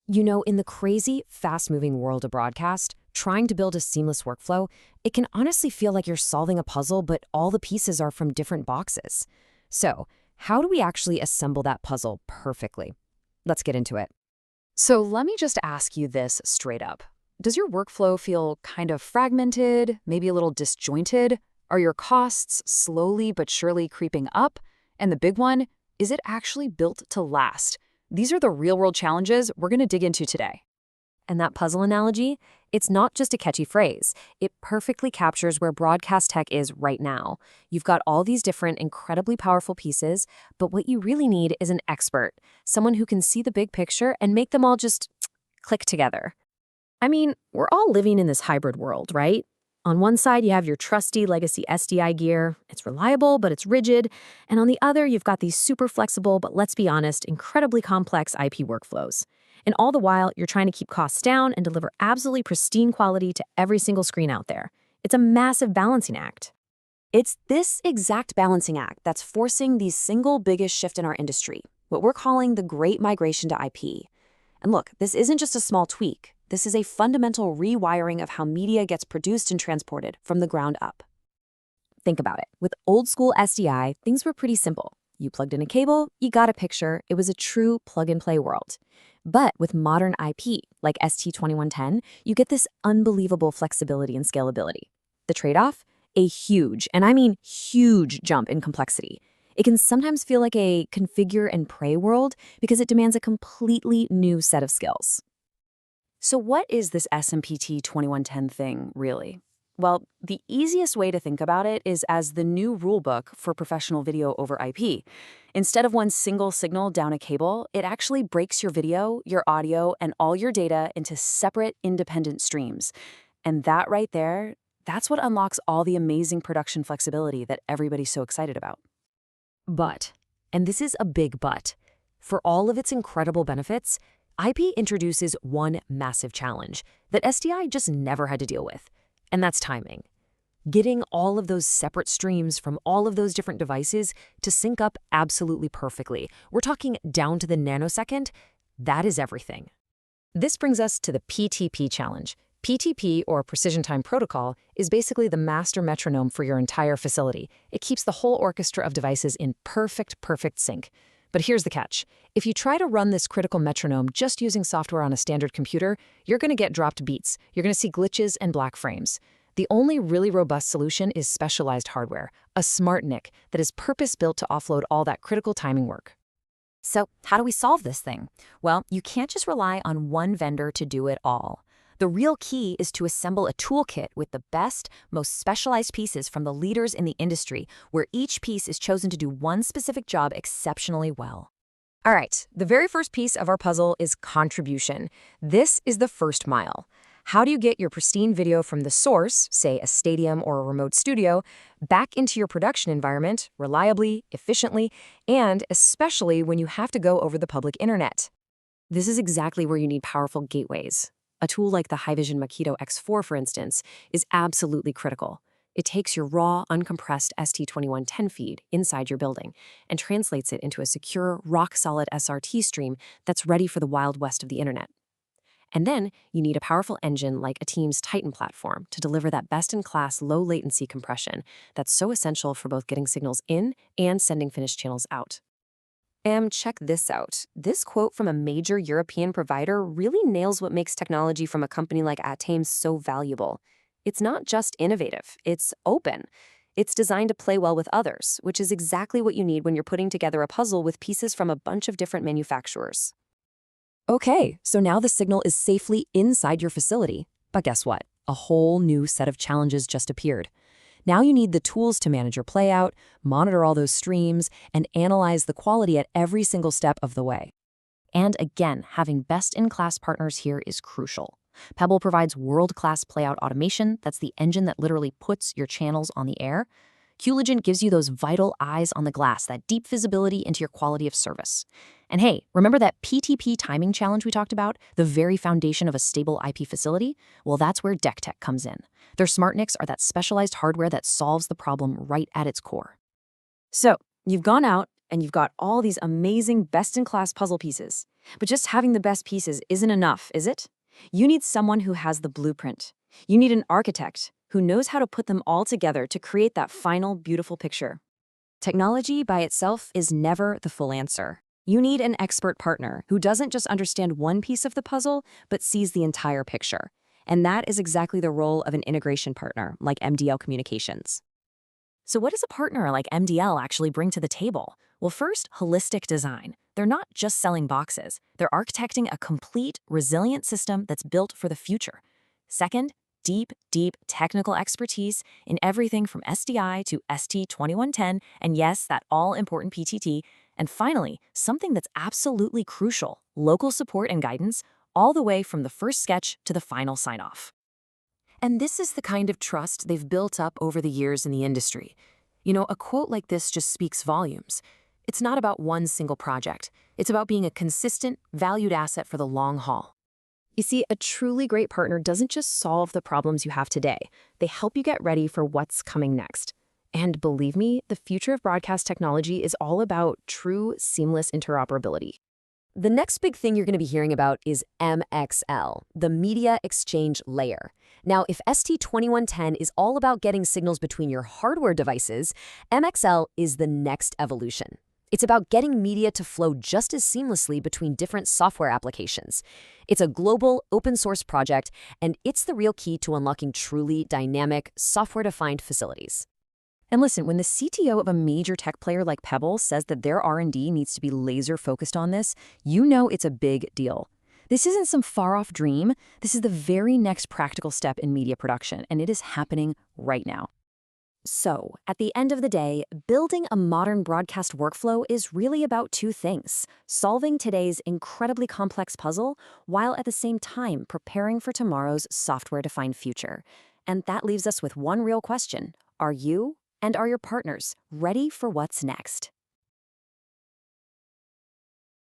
You know, in the crazy, fast-moving world of broadcast, trying to build a seamless workflow, it can honestly feel like you're solving a puzzle, but all the pieces are from different boxes. So, how do we actually assemble that puzzle perfectly? Let's get into it. So let me just ask you this straight up. Does your workflow feel kind of fragmented, maybe a little disjointed? Are your costs slowly but surely creeping up? And the big one, is it actually built to last? These are the real-world challenges we're going to dig into today. And that puzzle analogy, it's not just a catchy phrase. It perfectly captures where broadcast tech is right now. You've got all these different, incredibly powerful pieces, but what you really need is an expert, someone who can see the big picture and make them all just click together. I mean, we're all living in this hybrid world, right? On one side, you have your trusty legacy SDI gear. It's reliable, but it's rigid. And on the other, you've got these super flexible, but let's be honest, incredibly complex IP workflows. And all the while, you're trying to keep costs down and deliver absolutely pristine quality to every single screen out there. It's a massive balancing act. It's this exact balancing act that's forcing the single biggest shift in our industry, what we're calling the Great Migration to IP. And look, this isn't just a small tweak. This is a fundamental rewiring of how media gets produced and transported from the ground up. Think about it. With old school SDI, things were pretty simple. You plugged in a cable, you got a picture. It was a true plug-and-play world. But with modern IP, like ST2110, you get this unbelievable flexibility and scalability. The trade-off? A huge, and I mean huge, jump in complexity. It can sometimes feel like a configure and pray world because it demands a completely new set of skills. So what is this SMPTE 2110 thing, really? Well, the easiest way to think about it is as the new rulebook for professional video over IP. Instead of one single signal down a cable, it actually breaks your video, your audio, and all your data into separate, independent streams. And that right there, that's what unlocks all the amazing production flexibility that everybody's so excited about. But, and this is a big but, for all of its incredible benefits, IP introduces one massive challenge that SDI just never had to deal with, and that's timing. Getting all of those separate streams from all of those different devices to sync up absolutely perfectly. We're talking down to the nanosecond. That is everything. This brings us to the PTP challenge. PTP, or Precision Time Protocol, is basically the master metronome for your entire facility. It keeps the whole orchestra of devices in perfect sync. But here's the catch. If you try to run this critical metronome just using software on a standard computer, you're going to get dropped beats. You're going to see glitches and black frames. The only really robust solution is specialized hardware, a smart NIC that is purpose-built to offload all that critical timing work. So how do we solve this thing? Well, you can't just rely on one vendor to do it all. The real key is to assemble a toolkit with the best, most specialized pieces from the leaders in the industry, where each piece is chosen to do one specific job exceptionally well. All right, the very first piece of our puzzle is contribution. This is the first mile. How do you get your pristine video from the source, say a stadium or a remote studio, back into your production environment reliably, efficiently, and especially when you have to go over the public internet? This is exactly where you need powerful gateways. A tool like the Haivision Makito X4, for instance, is absolutely critical. It takes your raw, uncompressed ST2110 feed inside your building and translates it into a secure, rock-solid SRT stream that's ready for the wild west of the internet. And then you need a powerful engine like a Team's Titan platform to deliver that best-in-class low-latency compression that's so essential for both getting signals in and sending finished channels out. And check this out. This quote from a major European provider really nails what makes technology from a company like Atame so valuable. It's not just innovative, it's open. It's designed to play well with others, which is exactly what you need when you're putting together a puzzle with pieces from a bunch of different manufacturers. Okay, so now the signal is safely inside your facility. But guess what? A whole new set of challenges just appeared. Now you need the tools to manage your playout, monitor all those streams, and analyze the quality at every single step of the way. And again, having best-in-class partners here is crucial. Pebble provides world-class playout automation. That's the engine that literally puts your channels on the air. Qligent gives you those vital eyes on the glass, that deep visibility into your quality of service. And hey, remember that PTP timing challenge we talked about, the very foundation of a stable IP facility? Well, that's where DECTech comes in. Their smart NICs are that specialized hardware that solves the problem right at its core. So, you've gone out and you've got all these amazing best-in-class puzzle pieces. But just having the best pieces isn't enough, is it? You need someone who has the blueprint. You need an architect who knows how to put them all together to create that final, beautiful picture. Technology by itself is never the full answer. You need an expert partner who doesn't just understand one piece of the puzzle, but sees the entire picture. And that is exactly the role of an integration partner like MDL Communications. So what does a partner like MDL actually bring to the table? Well, first, holistic design. They're not just selling boxes. They're architecting a complete, resilient system that's built for the future. Second, deep technical expertise in everything from SDI to ST2110, and yes, that all-important PTT. And finally, something that's absolutely crucial, local support and guidance, all the way from the first sketch to the final sign-off. And this is the kind of trust they've built up over the years in the industry. You know, a quote like this just speaks volumes. It's not about one single project. It's about being a consistent, valued asset for the long haul. You see, a truly great partner doesn't just solve the problems you have today. They help you get ready for what's coming next. And believe me, the future of broadcast technology is all about true, seamless interoperability. The next big thing you're going to be hearing about is MXL, the Media Exchange Layer. Now, if ST2110 is all about getting signals between your hardware devices, MXL is the next evolution. It's about getting media to flow just as seamlessly between different software applications. It's a global, open-source project, and it's the real key to unlocking truly dynamic, software-defined facilities. And listen, when the CTO of a major tech player like Pebble says that their R&D needs to be laser-focused on this, you know it's a big deal. This isn't some far-off dream. This is the very next practical step in media production, and it is happening right now. So, at the end of the day, building a modern broadcast workflow is really about two things: solving today's incredibly complex puzzle, while at the same time preparing for tomorrow's software-defined future. And that leaves us with one real question: are you and are your partners ready for what's next?